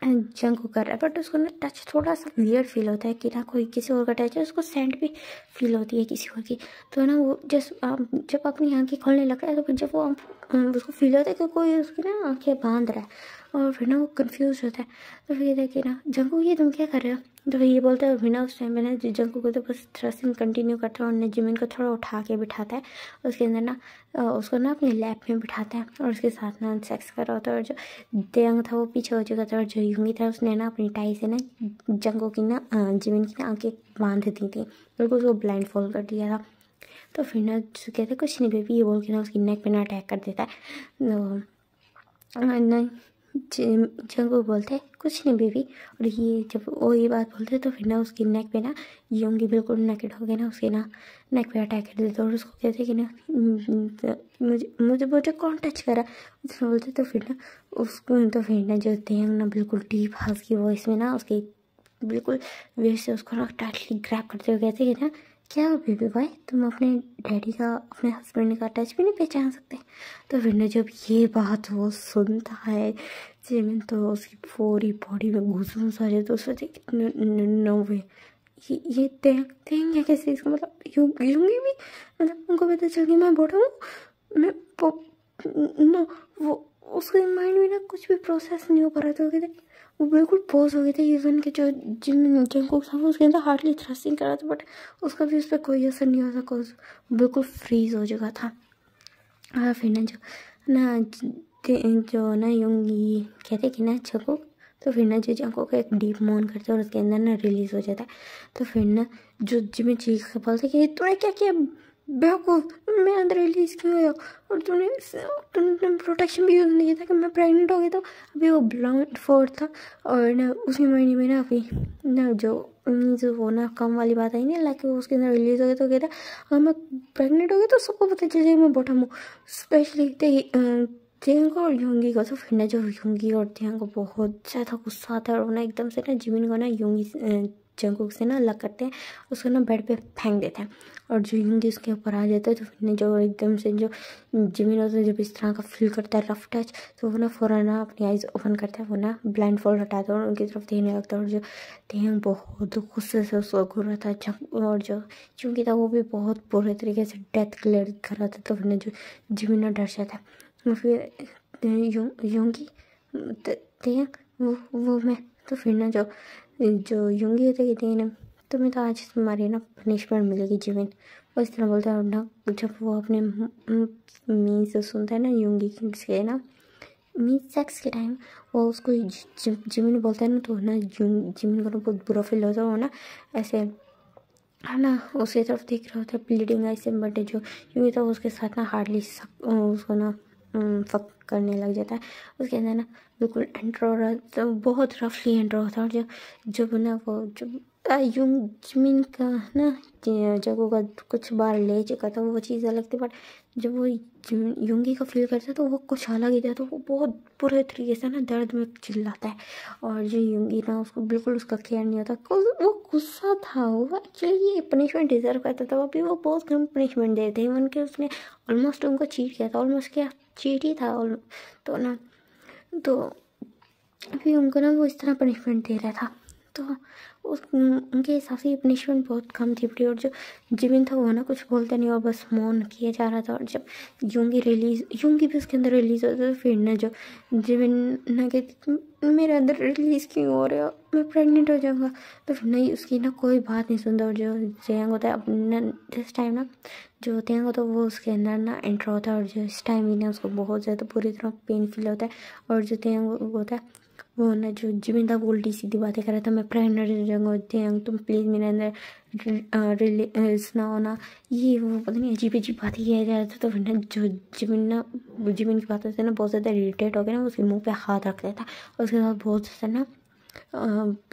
जंगू कर रहा है, बट उसको ना टच थोड़ा सा वियर्ड फील होता है कि ना कोई किसी और का टच है, उसको सेंट भी फील होती है किसी और की। तो ना वो जब अपनी आंखें खोलने लगता है तो फिर जब वो उसको फील होता है कि कोई उसकी ना आंखें बांध रहा है, और फिर ना वो कंफ्यूज होता है। तो फिर देखिए ना जंगू ये तुम क्या कर रहे हो, तो ये बोलता है। फिर ना उस टाइम में ना जंगू को तो बस थ्रस्टिंग कंटिन्यू करता है, और जिमिन को थोड़ा उठा के बिठाता है उसके अंदर ना उसको ना अपने लैप में बिठाता है और उसके साथ ना सेक्स कर रहा होता है। और जो देंग था वो पीछे हो चुका था, और जो यूंगी था उसने ना अपनी टाई से ना जंगू की ना जिमिन की ना आंखें बांध दी थी, बिल्कुल उसको ब्लाइंड फोल्ड कर दिया था। तो फिर ना कहते कुछ नहीं बेबी, ये बोल के ना उसकी नेक पे ना अटैक कर देता है। नहीं जंगू बोलते कुछ नहीं बेबी, और ये जब वो ये बात बोलते तो फिर ना उसकी नेक पे ना योंगी बिल्कुल नेकेड हो गया ना उसके ना नेक पे अटैक कर देते, और उसको कहते कि ना मुझे कौन टच करा, उसने बोलते। तो फिर ना उसको तो फिर ना जो देंग ना बिल्कुल डीप हाउस की वॉइस में ना उसके बिल्कुल वेट से उसको ना टाइटली ग्रैब करते हुए कहते कि ना क्या बेबी बॉय तुम अपने डैडी का अपने हस्बैंड का टच भी नहीं पहचान सकते। तो फिर ना जब ये बात वो सुनता है जिमिन तो उसकी पूरी बॉडी में घुसमुस आ जाए, तो सोचे नो वे ये तेंग है कैसे, इसका मतलब यूंगी भी मतलब उनको पता चल गया मैं बोटा हूँ मैं नो वो उसके माइंड में ना कुछ भी प्रोसेस नहीं हो पा रहा था। कहते वो बिल्कुल पॉज हो गए थे, इवन के जो जंगकुक था वो उसके अंदर हार्डली थ्रस्टिंग कर रहा था, बट उसका भी उस पर कोई असर नहीं हो सका, बिल्कुल फ्रीज हो चुका था। और फिर ना जो ना योंगी कहते कि ना जंगकुक, तो फिर ना जो जंगकुक एक डीप मोन करते और उसके अंदर ना रिलीज हो जाता है। तो फिर ना जो जिमिन चीख के बोलते कि तूने क्या किया बेवकूफ़, मैं अंदर रिलीज क्यों हुआ, और तूने प्रोटेक्शन भी यूज़ नहीं किया था कि मैं प्रेग्नेंट हो गई। तो अभी वो ब्लाइंड फोर्ड था, और ना उसी महीने में ना अभी ना जो वो ना कम वाली बात आई नहीं लाइक उसके अंदर रिलीज हो गया। तो कहता अगर मैं प्रेग्नेंट हो गई तो सबको पता चल जाएगा मैं बॉटम हूँ, स्पेशली तेंग और योंगी को। तो फिर ना जो योंगी और तेंग को बहुत ज़्यादा गुस्सा आता है, और ना एकदम से ना जिमिन को ना योंगी जंगकुक से ना अलग करते हैं, उसको ना बेड पे फेंक देते हैं, और जो योंगी उसके ऊपर आ जाता है। तो फिर जो एकदम से जो जिमिन होता है जब इस तरह का फील करता है रफ टच, तो वो ना फ़ौरन ना अपनी आइज़ ओपन करता है, वो ना ब्लाइंड फोल्ड हटाता है और उनकी तरफ देखने लगता है। और जो तेंग बहुत गुस्से से उसको घूर रहा था, और जो चूँकि था वो भी बहुत बुरे तरीके से डेथ क्लियर कर रहा था। तो फिर जो जिमिन ना डर जाता है, फिर योंगी तेंग वो मैं। तो फिर ना जो योंगी होते कहते हैं ना तुम्हें तो आज तुम्हारी ना पनिशमेंट मिलेगी जिमिन, वो इस तरह बोलता है। और ना जब वो अपने मीन से सुनता है ना योंगी से ना मीन्स सेक्स के टाइम वो उसको जिमिन बोलता है ना, तो ना जिमिन को ना बहुत बुरा फील होता है। वो ना ऐसे है ना उसकी तरफ देख रहा होता है ब्लीडिंग ऐसे, बट जो यूँ था उसके साथ ना हार्डली उसको ना फक करने लग जाता है। उसके अंदर ना बिल्कुल एंटर हो रहा है, तो बहुत रफली एंटर होता है। और जब ना वो जब यूं जिमिन का ना जगह का कुछ बार ले चुका था वो चीज़ अलग थी, बट जब वो युंगी का फील करता है तो वो कुछ अलग ही था। तो वो बहुत बुरे तरीके से ना दर्द में चिल्लाता है, और जो युंगी ना उसको बिल्कुल उसका केयर नहीं होता। वो गुस्सा था, वो एक्चुअली ये पनिशमेंट डिजर्व करता था। अभी वो बहुत कम पनिशमेंट देते हैं इवन कि उसने ऑलमोस्ट उनको चीट किया था, ऑलमोस्ट क्या चीट ही था। तो ना तो अभी उनको ना वो इस तरह पनिशमेंट दे रहा था, तो उनके हिसाब से ये पनिशमेंट बहुत कम थी बड़ी। और जो जिमिन था वो ना कुछ बोलता नहीं और बस मौन किया जा रहा था। और जब यूंगी भी उसके अंदर रिलीज होता था, फिर ना जो जिमिन ना कहती मेरे अंदर रिलीज क्यों हो रहा है, मैं प्रेग्नेंट हो जाऊँगा। तो फिर नहीं उसकी ना कोई बात नहीं सुनता। और जो जयांग होता है अपना जिस टाइम ना जो तयांग होता है वो उसके अंदर ना एंटर होता है, और जो इस टाइम ही ना उसको बहुत ज़्यादा पूरी तरह पेन फील होता है। और जो तयांग होता है वो ना जो जिमिन था वो उल्टी सीधी बातें कर रहा था, मैं प्रेग्नेंट हो जाऊँगा, तुम प्लीज़ मेरे अंदर सुनाओ ना, ये वो पता नहीं अजीब अजीब बातें किया जा रहा था। तो फिर ना जो जिमिन की बातों से ना बहुत ज़्यादा इरिटेट हो गया ना, उसके मुंह पे हाथ रख देता और उसके बाद बहुत ज़्यादा ना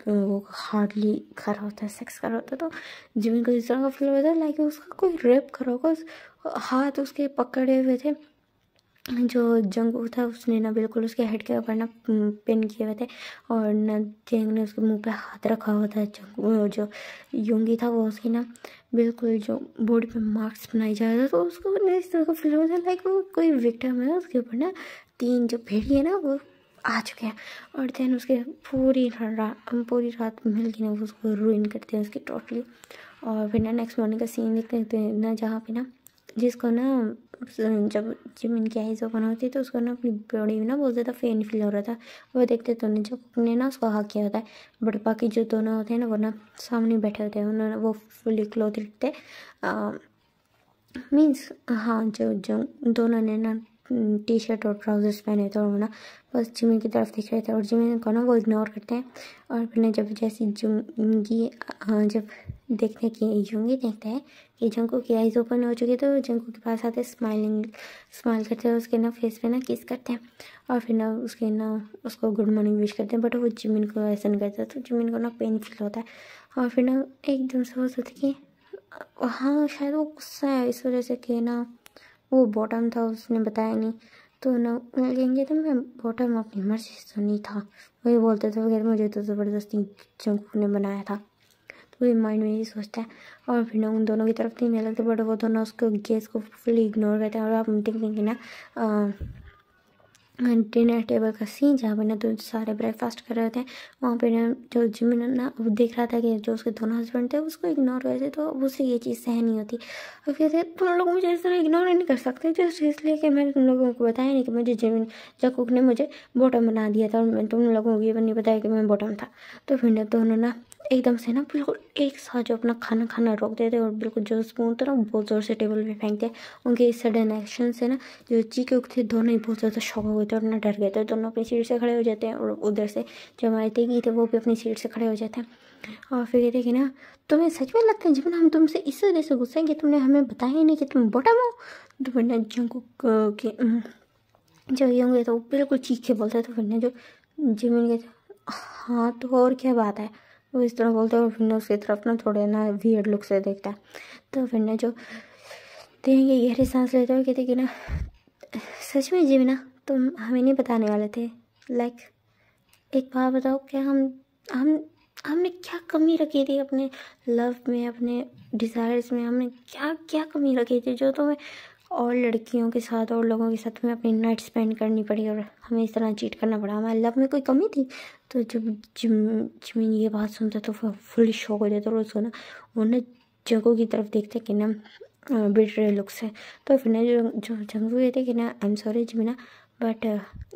वो हार्डली कर रहा होता है, सेक्स कर रहा होता है। तो जिमिन को इस तरह का फील होता है लाइक उसका कोई रेप कर रहा होगा। हाथ उसके पकड़े हुए थे, जो जंगू था उसने ना बिल्कुल उसके हेड के ऊपर ना पिन किए हुए थे, और ना जेंग ने उसके मुंह पे हाथ रखा हुआ था। जो युंगी था वो उसकी ना बिल्कुल जो बॉडी पे मार्क्स बनाए जा रहे थे, तो उसको ना इस तरह का फील होता है लाइक वो कोई विक्टिम है, उसके ऊपर ना 3 जो भेड़िए है ना वो आ चुके हैं। और देन उसके पूरी रात मिल के ना वो उसको रूइन करते हैं उसकी टोटली। और फिर ना नेक्स्ट मॉर्निंग का सीन देखते हैं ना, जहाँ पे ना जिसको ना जब जिमिन की आइज़ ओपन होती तो उसको ना अपनी बॉडी में ना बहुत ज़्यादा पेन फील हो रहा था। वो देखते तो ने जब ने ना उसको हक किया होता है, बट बाकी जो दोनों होते हैं ना वो ना सामने बैठे होते हैं, उन्होंने वो फुली क्लोथ थे मीन्स हाँ जो दोनों ने ना टी शर्ट और ट्राउजर्स पहने थे, और वो ना बस जिमिन की तरफ देख रहे थे, और जिमिन को ना वो इग्नोर करते हैं। और फिर ना जब जैसी जुंगी जब देखते हैं कि जुंगी देखते हैं कि जंकू की आइज़ ओपन हो चुकी है, तो जंकू के पास आते स्माइल करते हैं, उसके ना फेस पे ना किस करते हैं, और फिर ना उसको गुड मॉर्निंग विश करते हैं। बट वो जिमिन को ऐसा नहीं करता, तो जिमिन को ना पेन फील होता है। और फिर ना एकदम से वो सोचते कि हाँ शायद वो गुस्सा है इस वजह से कि ना वो बॉटम था उसने बताया नहीं, तो ना कहेंगे तो मैं बॉटम अपनी मर्जी से तो नहीं था, वही बोलते थे वगैरह, मुझे तो ज़बरदस्ती जंकू ने बनाया था। तो वही माइंड में यही सोचता है। और फिर ना उन दोनों की तरफ नहीं लगते, बट वो दोनों उसको गेस को फुली इग्नोर करते हैं। और आप टेकिंग ना डिनर टेबल का सीन जहाँ पे ना तो सारे ब्रेकफास्ट कर रहे होते हैं, वहाँ पे ना जो जिमिन ना वो देख रहा था कि जो उसके दोनों हस्बैंड थे उसको इग्नोर करते, तो उससे ये चीज़ सहन नहीं होती। और कहते तुम लोग मुझे इस तरह इग्नोर नहीं कर सकते, जस्ट इसलिए कि मैंने तुम लोगों को बताया नहीं कि मुझे जिमिन जकूक ने मुझे बॉटम बना दिया था, और मैं तुम लोगों को ये नहीं बताया कि मैं बॉटम था। तो फिर ना दोनों ना एकदम से ना बिल्कुल एक साथ जो अपना खाना रोक देते और बिल्कुल जो स्पून था ना बहुत ज़ोर से टेबल पे फेंकते। उनके इस सडन एक्शन से ना जो चीकूक थे दोनों ही बहुत ज़्यादा शॉक हो गए थे और ना डर गए थे। दोनों अपनी सीट से खड़े हो जाते हैं, और उधर से जो हमारे तेगी थे वो भी अपनी सीट से खड़े हो जाते हैं। और फिर कहते कि ना तुम्हें सच में लगता है जिमिन हम तुमसे इस वजह से गुस्सा है कि तुमने हमें बताया ही नहीं कि तुम बॉटम हो। तो फिर ना जंगकुक के जो यंग है तो वो बिल्कुल चीख के बोलता है। तो फिर ना जो जिमिन कहते हाँ तो और क्या बात है, वो इस तरह बोलता है। और फिर ना उसकी तरफ ना थोड़े ना वियर्ड लुक से देखता है। तो फिर ना जो देंगे गहरी सांस लेते हुए कहते कि ना सच में जिमिन तुम हमें नहीं बताने वाले थे, लाइक एक बात बताओ क्या हमने क्या कमी रखी थी अपने लव में, अपने डिज़ायर्स में, हमने क्या क्या कमी रखी थी जो तुम्हें और लड़कियों के साथ और लोगों के साथ में अपनी नाइट स्पेंड करनी पड़ी और हमें इस तरह चीट करना पड़ा, हमारे लव में कोई कमी थी। तो जब जिमिन ये बात सुनता तो फुल शॉक हो जाता, और उसको ना वो ना जंगू की तरफ देखते कि ना बेटर लुक से। तो फिर ना जो जंगू कहते कि ना I am sorry Jimin but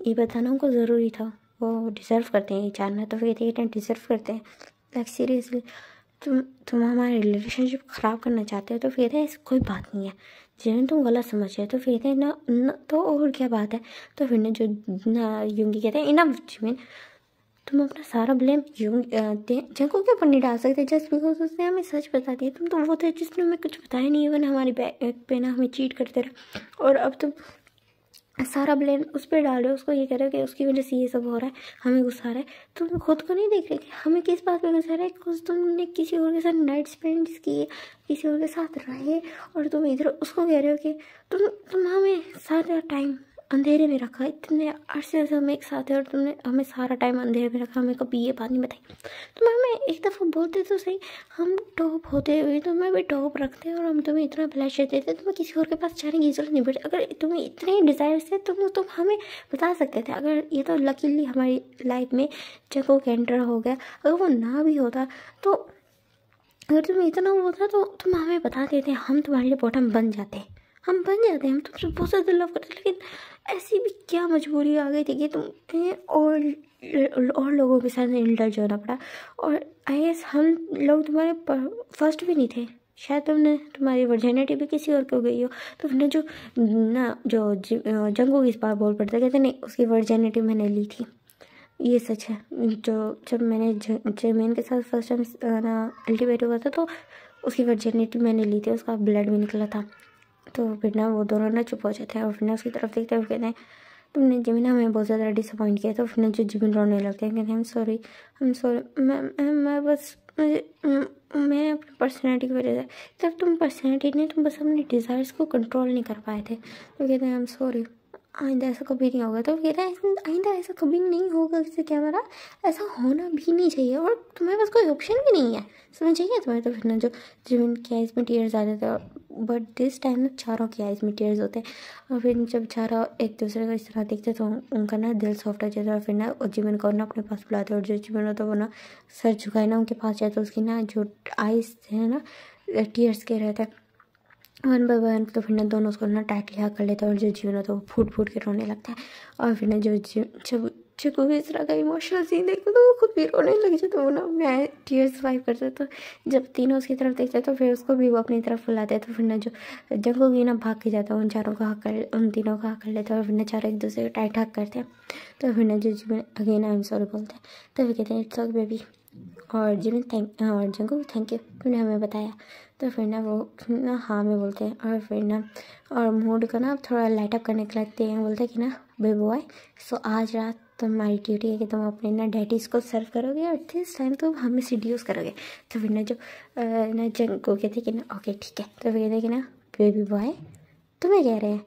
ये बताना उनको ज़रूरी था, वो डिज़र्व करते हैं ये जानना। तो फिर कहते हैं डिज़र्व करते हैं, लाइक सीरियसली तुम हमारे रिलेशनशिप ख़राब करना चाहते हो। तो फिर कहते हैं ऐसी कोई बात नहीं है, जिन्हें तुम गलत समझ रहे हो। तो फिर कहते हैं ना तो और क्या बात है। तो फिर ना जो ना यूंगी कहते हैं इनफ जिमिन, तुम अपना सारा ब्लेम जंको के ऊपर नहीं डाल सकते जस्ट बिकॉज उसने हमें सच बता दिया। तुम तो वो थे जिसने हमें कुछ बताया नहीं, इवन हमारी बैक पे ना हमें चीट करते रहे, और अब तुम सारा ब्लेम उस पर डाल रहे हो, उसको ये कह रहे हो कि उसकी वजह से ये सब हो रहा है, हमें गुस्सा आ रहा है। तुम खुद को नहीं देख रहे कि हमें किस बात पे गुस्सा आ रहा है। कुछ तुमने किसी और के साथ नाइट स्पेंड किए, किसी और के साथ रहे, और तुम इधर उसको कह रहे हो कि तुम हमें सारा टाइम अंधेरे में रखा, इतने अरसे से हम एक साथ है और तुमने हमें सारा टाइम अंधेरे में रखा, हमें कभी ये बात नहीं बताई। तुम हमें एक दफ़ा बोलते तो सही, हम टॉप होते हुए तुम्हें भी टॉप रखते हैं और हम तुम्हें इतना प्लेजर देते, तुम्हें किसी और के पास जाने की जरूरत नहीं पड़ती। अगर तुम्हें इतने डिज़ायर थे तुम हमें बता सकते थे। अगर ये तो लकीली हमारी लाइफ में जगह के एंटर हो गया, अगर वो ना भी होता तो, अगर तुम्हें इतना होता तो तुम हमें बता देते, हम तुम्हारे लिए बॉटम बन जाते, हम तुमसे बहुत ज़्यादा लव करते। लेकिन ऐसी भी क्या मजबूरी आ गई थी कि तुम्हें और लोगों के साथ इंडल्ज होना पड़ा। और आई गेस हम लोग तुम्हारे फर्स्ट भी नहीं थे, शायद तुम्हारी वर्जिनिटी भी किसी और को गई हो। तो फिर जो जंगू इस बार बोल पड़ता, कहते नहीं उसकी वर्जिनिटी मैंने ली थी, ये सच है। जब मैंने जेमिन के साथ फर्स्ट टाइम ना अल्टीमेट हुआ था तो उसकी वर्जिनिटी मैंने ली थी, उसका ब्लड भी निकला था। तो फिर ना वो दोनों ना चुप हो जाते हैं और फिर ना उसकी तरफ देखते हैं और कहते हैं तुमने जिमिन हमें बहुत ज़्यादा डिसअपॉइंट किया। तो फिर ना जो जिमिन रोने लगते हैं, कहते हैं I'm sorry मैं बस मैं अपनी पर्सनैलिटी की वजह से, जब तुम पर्सनैलिटी नहीं, तुम बस अपने डिज़ायर्स को कंट्रोल नहीं कर पाए थे। तो कहते हैं I'm sorry, आइंदा ऐसा कभी नहीं होगा। तो कहता है आइंदा ऐसा कभी नहीं होगा, इससे क्या हमारा ऐसा होना भी नहीं चाहिए, और तुम्हारे पास कोई ऑप्शन भी नहीं है, समझ चाहिए तुम्हें। तो फिर ना जो जिमिन की आइज़ में टीयर्स आ जाते हैं, बट दिस टाइम ना चारों की आइज़ में टीयर्स होते हैं। और फिर जब चारों एक दूसरे को इस तरह देखते तो उनका ना दिल सॉफ्ट हो जाता है। और फिर ना जिमिन को ना अपने पास बुलाते हैं, और जो जिमिन होता है वो ना सर झुकाए ना उनके पास जाए, तो उसकी ना जो आइज़ है ना टीयर्स के रहते हैं वन बाय वन। तो फिर ना दोनों उसको ना टाइटली हग कर लेते हैं, और जो जीवन होता है वो फूट फूट के रोने लगता है। और फिर ना जब को भी इस तरह का इमोशनल सीन देखते तो वो खुद भी रोने लग जाता, तो वो ना मैं टीयर्स वाइप करते। तो जब तीनों उसकी तरफ देखते तो फिर उसको भी वो अपनी तरफ बुलाते हैं। तो फिर ना जो जंगल भी ना भाग के जाता है, उन तीनों का हक कर लेता है, और फिर ना चारों एक दूसरे को टाइट हक करते हैं। तो फिर ना जो जीवन अगेन आई एम सॉरी बोलते हैं। तो फिर कहते हैं इट्स ओके बेबी, और जिमिन और जंगल थैंक यू तुमने हमें बताया। तो फिर ना वो ना हाँ में बोलते हैं, और फिर ना और मूड को ना थोड़ा लाइट अप करने के लगते हैं, बोलते हैं कि ना बेबी बॉय सो आज रात तुम्हारी ड्यूटी है कि तुम अपने ना डैडीज़ को सर्व करोगे, और दिस टाइम तुम हमें सीड्यूस करोगे। तो फिर ना जो ना जंग को कहते कि ना ओके ठीक है। तो फिर कहते कि ना बेबी बॉय तुम्हें कह रहे हैं,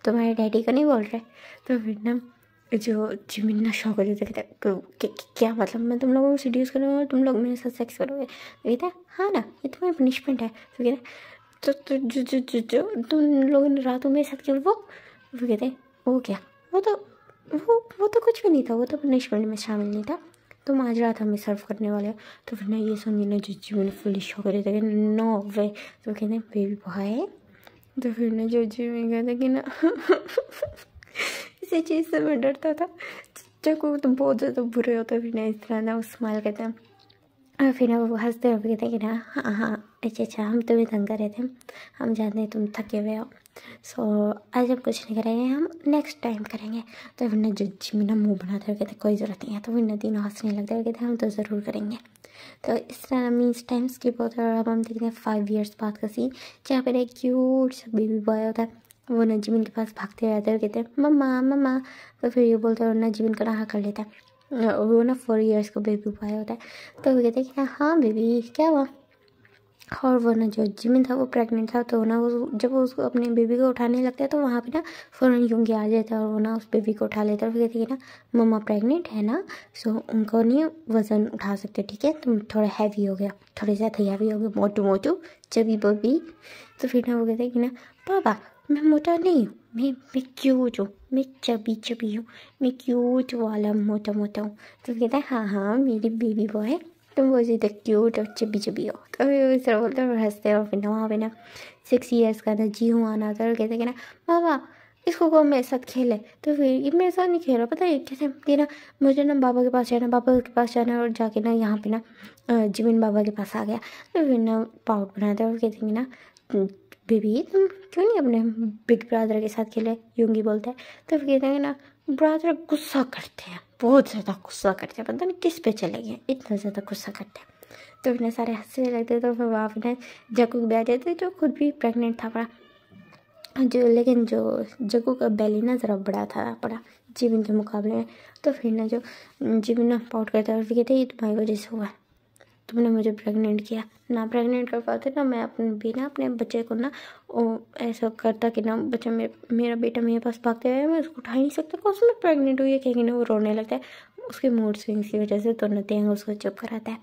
तुम्हारे डैडी को नहीं बोल रहे। तो फिर ना जो जिमिन ना शौक हो जाता है, क्या मतलब मैं तुम लोगों को सीड्यूस करूँगा और तुम लोग मेरे साथ सेक्स करोगे। तो कहते हैं हाँ ना ये तुम्हारी पनिशमेंट है। तो कहते तो जो तुम लोगों ने रातों मेरे साथ किया वो कहते हैं वो क्या, वो तो कुछ भी नहीं था, वो तो पनिशमेंट में शामिल नहीं था, तुम आज रात हमें सर्व करने वाले हो। तो फिर ना ये सुनिए ना जो जिमिन फुली शौक हो जाता है, नो वे। तो कहते हैं बेबी बॉय। तो फिर ना जो जिमिन कहते कि ना इसी चीज़ से मैं डरता था, जब को तुम बहुत ज़्यादा बुरे होते फिर ना इस तरह ना वो स्माइल करते हैं, और फिर ना वो हंसते हुए कहते हैं कि ना हाँ अच्छा हम तुम्हें तंग कर रहे थे, हम जानते हैं तुम थके हुए हो, सो आज हम कुछ नहीं करेंगे, हम नेक्स्ट टाइम करेंगे। तो फिर ना जो जिमिन ना मुँह बनाते हुए कहते कोई ज़रूरत नहीं है। तो फिर ना तीनों हंसने लगते हैं, कहते हम तो ज़रूर करेंगे। तो इस तरह मीन्स टाइम स्किप होता है, और अब हम देखते हैं 5 years बाद का सीन, जहाँ पर एक क्यूट सा बेबी बॉय होता है, वो ना जिमिन के पास भागते रहते हैं, कहते हैं मम्मा मम्मा। तो फिर ये बोलते हैं और ना जिमिन का नहा कर लेता है, वो ना 4 years का बेबी बॉय होता है। तो वो कहते हैं कि हाँ बेबी क्या हुआ। और वो ना जो जिमिन था वो प्रेग्नेंट था, तो ना वो जब वो उसको अपने बेबी को उठाने लगता है तो वहाँ पे ना फ़ौरन यूंगी आ जाता है, और वो ना उस बेबी को उठा लेता है। और फिर कहती है ना मम्मा प्रेग्नेंट है ना, सो उनको नहीं वज़न उठा सकते, ठीक है तुम थोड़ा हैवी हो गया, थोड़े ज़्यादा हैवी हो गया, मोटू चबी बबी। तो फिर ना वो कहते हैं कि ना पापा मैं मोटा नहीं हूँ, मैं क्यूट हूँ, मैं चबी हूँ, मैं क्यूट वाला मोटा हूँ। तो कहता है हाँ मेरी बेबी बॉय तुम बहुत ज़्यादा क्यूट और चबी हो। तो इस तरह बोलते हैं और हंसते हैं। और फिर ना वहाँ पे ना 6 years का ना जी हुआ आना था, और कहते कि ना पापा इसको को मेरे साथ खेले। तो फिर ये मेरे साथ नहीं खेल रहा, पता है कैसे कि ना मुझे ना बाबा के पास जाना और जाके ना यहाँ पे ना जिमिन बाबा के पास आ गया। तो फिर ना पाउट बनाते हैं और कहते हैं ना बेबी तुम क्यों नहीं अपने बिग ब्रदर के साथ खेले, यूंगी बोलता है। तो फिर कहते हैं ना ब्रदर गुस्सा करते हैं, बहुत ज़्यादा गुस्सा करते हैं, पता नहीं किस पे चले गए, इतना ज़्यादा गुस्सा करते हैं। तो फिर सारे हंसने लगते। तो फिर वहाँ पर जग्गू बैठ जाते जो खुद भी प्रेग्नेंट था बड़ा, लेकिन जग्गू का बेली ना ज़रा बड़ा था, बड़ा जिमिन के मुकाबले में। तो फिर ना जिमिन ना पाउट करता है और फिर कहते ये तुम्हारी वजह से हुआ, तुमने मुझे प्रेग्नेंट किया ना, प्रेग्नेंट कर पाते ना मैं अपने बच्चे को ना ऐसा करता कि ना बच्चा मेरा बेटा मेरे पास भागते हुए, मैं उसको उठा ही नहीं सकता, कौन सा मैं प्रेग्नेंट हुई है कहेंगे ना, वो रोने लगता है उसके मूड स्विंग्स की वजह से। तो नतेंग उसको चुप कराता है।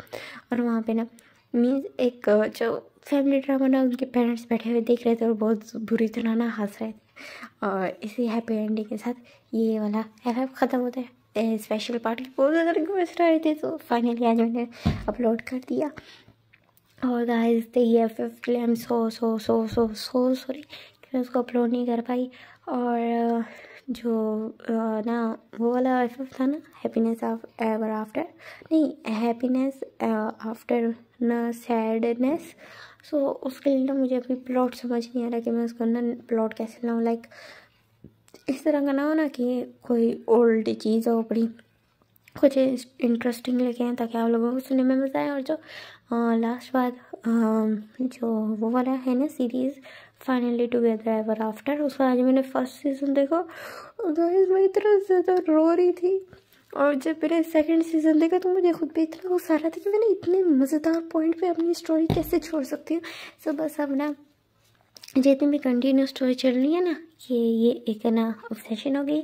और वहाँ पे ना मीन्स एक जो फैमिली ड्रामा ना, उनके पेरेंट्स बैठे हुए देख रहे थे और बहुत बुरी तरह ना हंस रहे थे। और इसी हैप्पी एंडिंग के साथ ये वाला एफ ख़त्म होता है। स्पेशल पार्ट की बहुत ज़्यादा रिक्वेस्ट आ रही थी, तो फाइनली आज मैंने अपलोड कर दिया। और गाइस ये एफ के लिए आई एम सो सॉरी कि मैं उसको अपलोड नहीं कर पाई। और जो ना वो वाला एफ था ना, हैप्पीनेस एवर आफ्टर, नहीं हैप्पीनेस आफ्टर ना सैडनेस, सो उसके लिए ना मुझे अभी प्लॉट समझ नहीं आ रहा कि मैं उसको ना प्लॉट कैसे लाऊँ। लाइक इस तरह का ना हो ना कि कोई ओल्ड चीज़ हो बड़ी, कुछ इंटरेस्टिंग लेके आए ताकि आप लोगों को सुनने में मज़ा आए। और जो लास्ट बात जो वो वाला है ना series finally together ever after, उसका आज मैंने फर्स्ट सीज़न देखा और गाइस मैं इतना ज़्यादा रो रही थी। और जब मैंने सेकंड सीज़न देखा तो मुझे खुद पे इतना गुस्सा आ रहा था कि मैंने इतने मज़ेदार पॉइंट पे अपनी स्टोरी कैसे छोड़ सकती हूँ। सो बस अब ना जितनी भी कंटिन्यू स्टोरी चल रही है ना, ये एक ना ऑब्सेशन हो गई,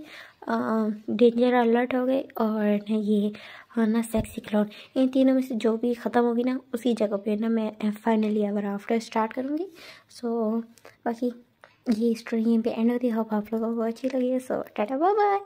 डेंजर अलर्ट हो गई, और ना ये ना सेक्सी क्लाउड, इन तीनों में से जो भी ख़त्म होगी ना उसी जगह पे ना मैं फाइनली एवर आफ्टर स्टार्ट करूँगी। सो बाकी ये स्टोरी यहीं पे एंड होती है। होप आप लोगों को अच्छी लगी है। सो टाटा बाय बाय।